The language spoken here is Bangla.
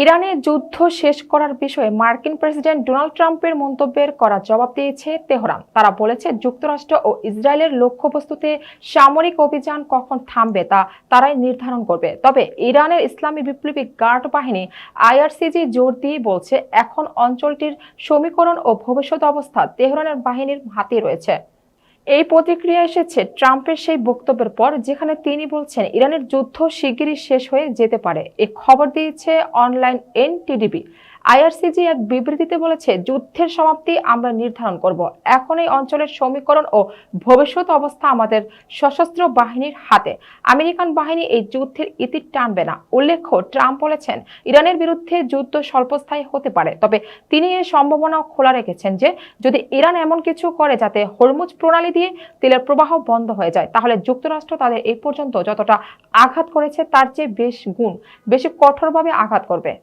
ইরানে যুদ্ধ শেষ করার বিষয়ে মার্কিন প্রেসিডেন্ট ডোনাল্ড ট্রাম্পের মন্তব্যের কড়া জবাব দিয়েছে তেহরান। তারা বলেছে, যুক্তরাষ্ট্র ও ইসরায়েলের লক্ষ্যবস্তুতে সামরিক অভিযান কখন থামবে তা তারাই নির্ধারণ করবে। তবে ইরানের ইসলামী বিপ্লবী গার্ড বাহিনী আইআরসিজি জোর দিয়ে বলছে, এখন অঞ্চলটির সমীকরণ ও ভবিষ্যৎ অবস্থা তেহরানের বাহিনীর হাতে রয়েছে। এই প্রতিক্রিয়া এসেছে ট্রাম্পের সেই বক্তব্যের পর, যেখানে তিনি বলছেন ইরানের যুদ্ধ শিগগিরই শেষ হয়ে যেতে পারে। এই খবর দিয়েছে অনলাইন এনটিডিবি। আইআরসিজি এক বিবৃতিতে বলেছে, যুদ্ধের সমাপ্তি আমরা নির্ধারণ করব। এখন এই অঞ্চলের সমীকরণ ও ভবিষ্যৎ অবস্থা আমাদের সশস্ত্র বাহিনীর হাতে। আমেরিকান বাহিনী এই যুদ্ধের ইতি টানবে না। উল্লেখ্য, ট্রাম্প বলেছেন ইরানের বিরুদ্ধে যুদ্ধ স্বল্পস্থায়ী হতে পারে, তবে তিনি এই সম্ভাবনাও খোলা রেখেছেন যে যদি ইরান এমন কিছু করে যাতে হরমুজ প্রণালী দিয়ে তেলের প্রবাহ বন্ধ হয়ে যায়, তাহলে যুক্তরাষ্ট্র তাদের এই পর্যন্ত যতটা আঘাত করেছে তার চেয়ে বেশি কঠোরভাবে আঘাত করবে।